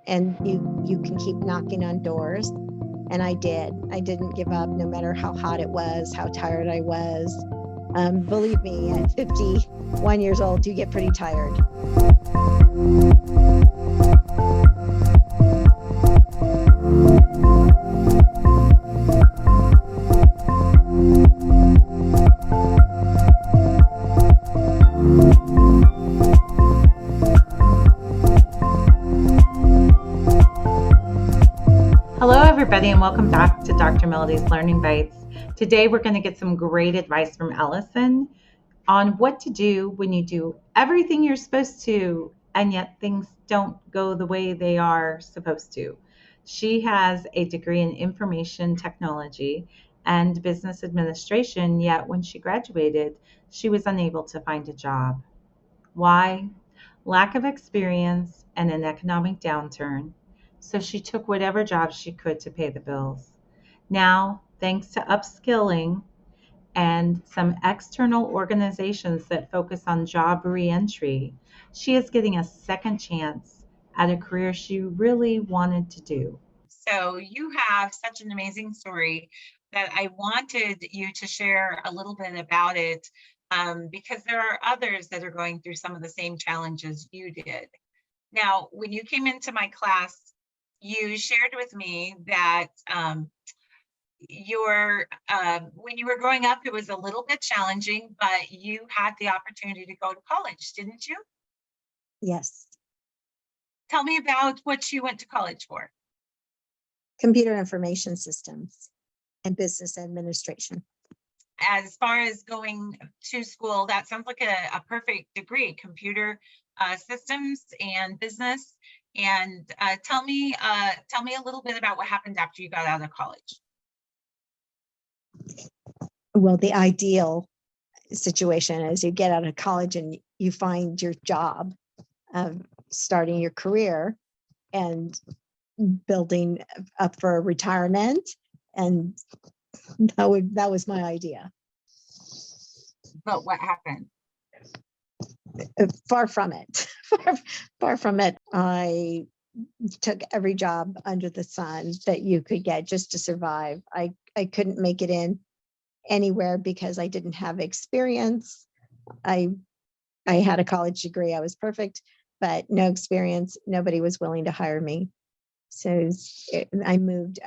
and you can keep knocking on doors. And I did. I didn't give up, no matter how hot it was, how tired I was. Believe me, at 51 years old, you get pretty tired. Hello, everybody, and welcome back to Dr. Melodie's Learning Bytes. Today, we're going to get some great advice from Alison on what to do when you do everything you're supposed to, and yet things don't go the way they are supposed to. She has a degree in information technology and business administration, yet when she graduated, she was unable to find a job. Why? Lack of experience and an economic downturn. So she took whatever job she could to pay the bills. Now, thanks to upskilling and some external organizations that focus on job reentry, she is getting a second chance at a career she really wanted to do. So you have such an amazing story that I wanted you to share a little bit about it, because there are others that are going through some of the same challenges you did. Now, when you came into my class, you shared with me that when you were growing up, it was a little bit challenging, but you had the opportunity to go to college, didn't you? Yes. Tell me about what you went to college for. Computer information systems and business administration. As far as going to school, that sounds like a perfect degree, computer systems and business. And tell me a little bit about what happened after you got out of college. Well, the ideal situation is you get out of college and you find your job, starting your career and building up for retirement. And that was my idea. But what happened? Far from it. Far from it. I took every job under the sun that you could get just to survive. I couldn't make it in anywhere because I didn't have experience. I had a college degree. I was perfect, but no experience. Nobody was willing to hire me. So I moved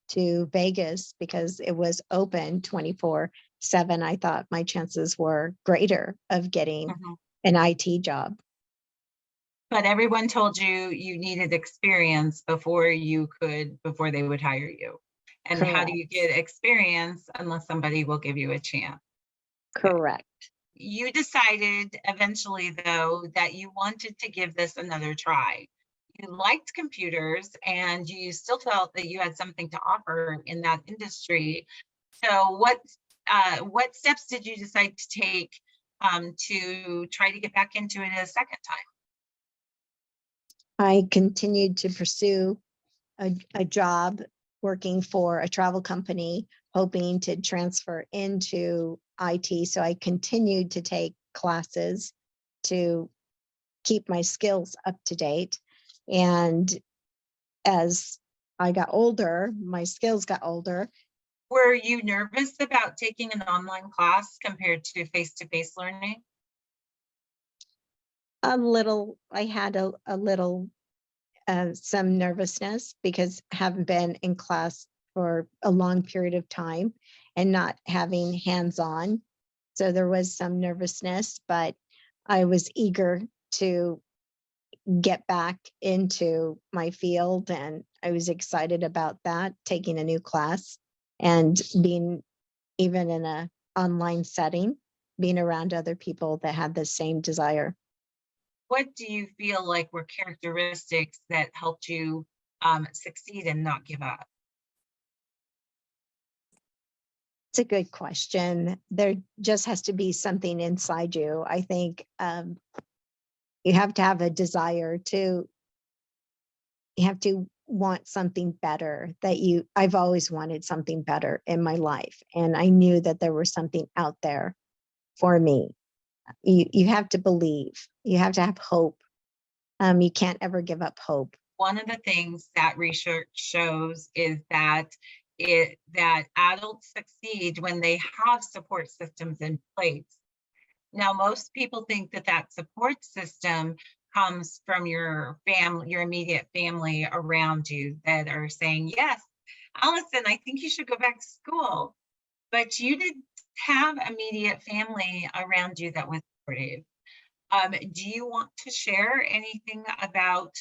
to Vegas because it was open 24/7. I thought my chances were greater of getting an IT job. But everyone told you you needed experience before they would hire you. And Correct. How do you get experience unless somebody will give you a chance? Correct. You decided eventually, though, that you wanted to give this another try. You liked computers and you still felt that you had something to offer in that industry. So what steps did you decide to take to try to get back into it a second time? I continued to pursue a job working for a travel company, hoping to transfer into IT. So I continued to take classes to keep my skills up to date. And as I got older, my skills got older. Were you nervous about taking an online class compared to face-to-face learning? A little, I had a little, some nervousness because I haven't been in class for a long period of time and not having hands-on. So there was some nervousness, but I was eager to get back into my field, and I was excited about that, taking a new class and being even in an online setting, being around other people that had the same desire. What do you feel like were characteristics that helped you succeed and not give up? It's a good question. There just has to be something inside you. I think you have to have a desire to, you have to want something better I've always wanted something better in my life. And I knew that there was something out there for me. You have to believe, you have to have hope. You can't ever give up hope. one of the things that research shows is that adults succeed when they have support systems in place. Now, most people think that that support system comes from your family, your immediate family around you that are saying, yes, Allison, I think you should go back to school. But you didn't have immediate family around you that was supportive. Do you want to share anything about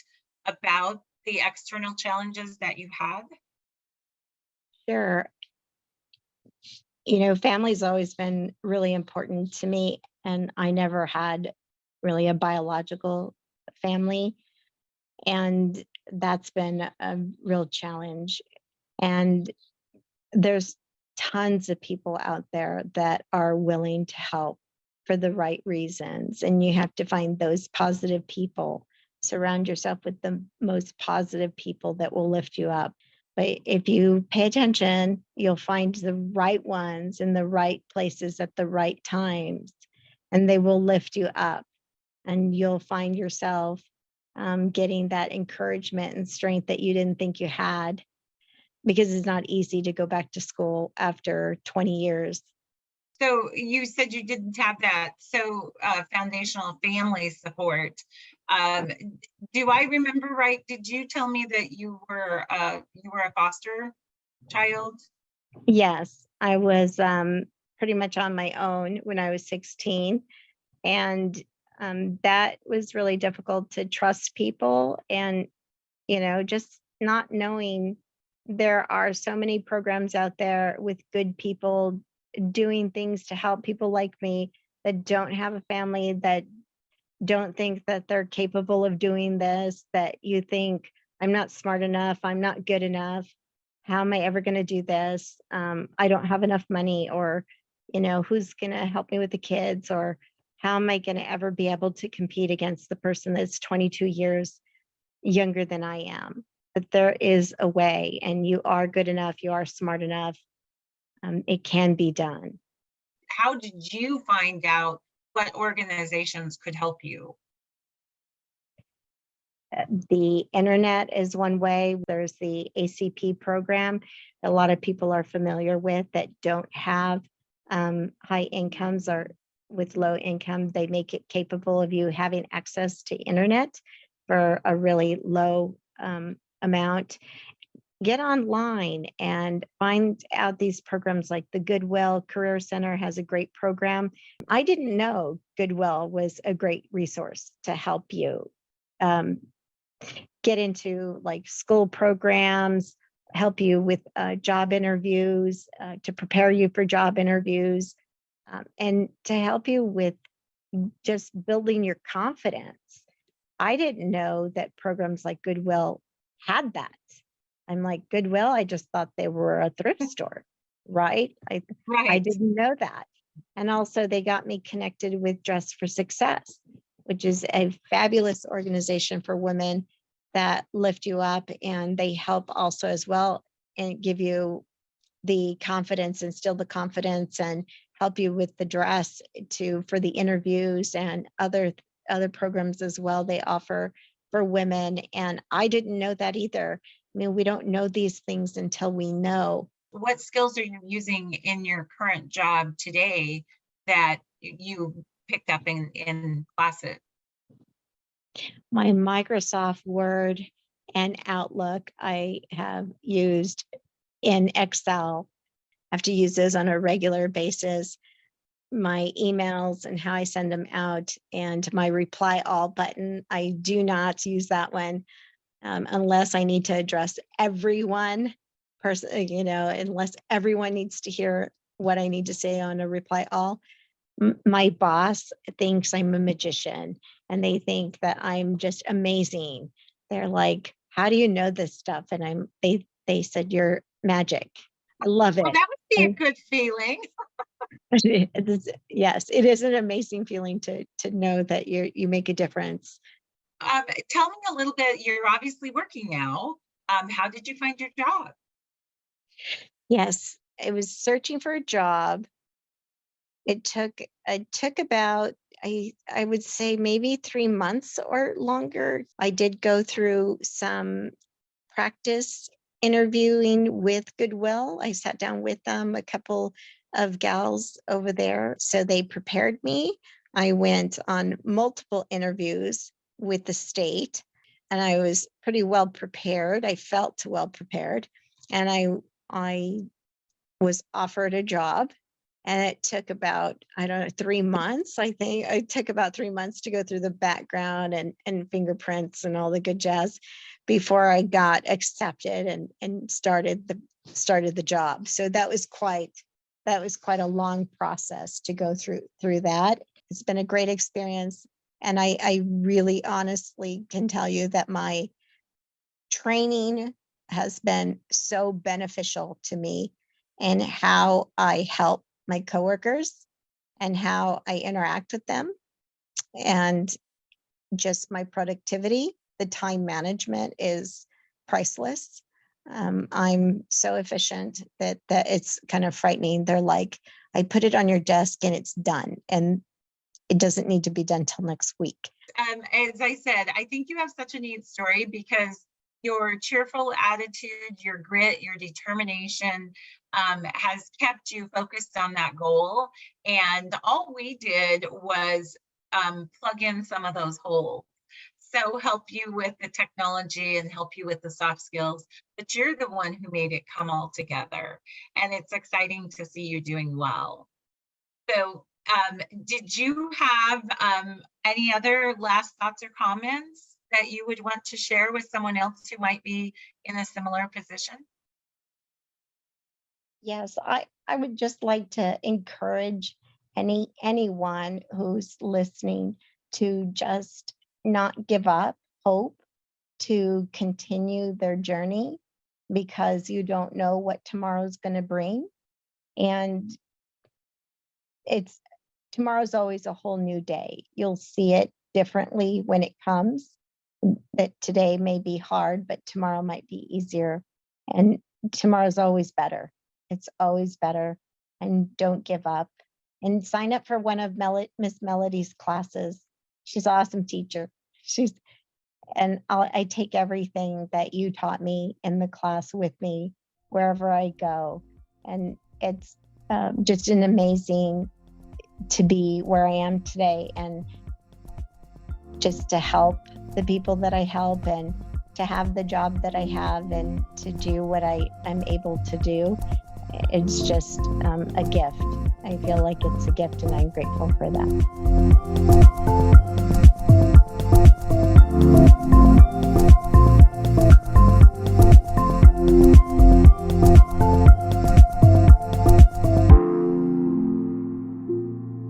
the external challenges that you had? Sure. Family's always been really important to me, and I never had really a biological family. And that's been a real challenge. And there's tons of people out there that are willing to help for the right reasons. And you have to find those positive people. Surround yourself with the most positive people that will lift you up. But if you pay attention, you'll find the right ones in the right places at the right times, and they will lift you up. And you'll find yourself getting that encouragement and strength that you didn't think you had, because it's not easy to go back to school after 20 years. So you said you didn't have that foundational family support. Do I remember right? Did you tell me that you were a foster child? Yes, I was pretty much on my own when I was 16. And that was really difficult to trust people, and, just not knowing there are so many programs out there with good people doing things to help people like me that don't have a family, that don't think that they're capable of doing this, that you think, I'm not smart enough, I'm not good enough. How am I ever going to do this? I don't have enough money, or, who's going to help me with the kids, or how am I going to ever be able to compete against the person that's 22 years younger than I am? But there is a way, and you are good enough, you are smart enough. It can be done. How did you find out what organizations could help you? The internet is one way. There's the ACP program a lot of people are familiar with that don't have high incomes, or with low income. They make it capable of you having access to internet for a really low amount. Get online and find out these programs, like the Goodwill Career Center has a great program. I didn't know Goodwill was a great resource to help you get into like school programs, help you with job interviews, to prepare you for job interviews, and to help you with just building your confidence. I didn't know that programs like Goodwill had that. I'm like, Goodwill, I just thought they were a thrift store, right? I Right. didn't know that. And also they got me connected with Dress for Success, which is a fabulous organization for women that lift you up, and they help also as well and give you the confidence, instill the confidence, and help you with the dress for the interviews, and other programs as well they offer for women. And I didn't know that either. I mean, we don't know these things until we know. What skills are you using in your current job today that you picked up in classes? My Microsoft Word and Outlook, I have used in Excel. I have to use those on a regular basis. My emails and how I send them out, and my reply all button, I do not use that one unless I need to address everyone person, unless everyone needs to hear what I need to say on a reply all. My boss thinks I'm a magician, and they think that I'm just amazing. They're like, how do you know this stuff? And they said, you're magic. I love Well, it. that would be a good feeling. Yes, it is an amazing feeling to know that you make a difference. Tell me a little bit, you're obviously working now. How did you find your job? Yes, I was searching for a job. It took about I would say maybe 3 months or longer. I did go through some practice interviewing with Goodwill. I sat down with a couple of gals over there. So they prepared me. I went on multiple interviews with the state and I was pretty well prepared. I felt well prepared. And I was offered a job. And it took about, I don't know, 3 months. I think it took about 3 months to go through the background and fingerprints and all the good jazz before I got accepted and started the job. So that was quite a long process to go through that. It's been a great experience. And I really honestly can tell you that my training has been so beneficial to me and how I help my coworkers and how I interact with them and just my productivity. The time management is priceless. I'm so efficient that it's kind of frightening. They're like, I put it on your desk and it's done. And it doesn't need to be done till next week. As I said, I think you have such a neat story because your cheerful attitude, your grit, your determination has kept you focused on that goal. And all we did was plug in some of those holes. So help you with the technology and help you with the soft skills, but you're the one who made it come all together. And it's exciting to see you doing well. So did you have any other last thoughts or comments that you would want to share with someone else who might be in a similar position? Yes, I would just like to encourage anyone who's listening to just not give up hope, to continue their journey because you don't know what tomorrow's going to bring. And tomorrow's always a whole new day. You'll see it differently when it comes. That today may be hard, but tomorrow might be easier. And tomorrow's always better. It's always better. And don't give up. And sign up for one of Miss Melodie's classes. She's an awesome teacher. I take everything that you taught me in the class with me wherever I go. And it's just an amazing to be where I am today and just to help the people that I help and to have the job that I have and to do what I'm able to do. It's just a gift. I feel like it's a gift and I'm grateful for that.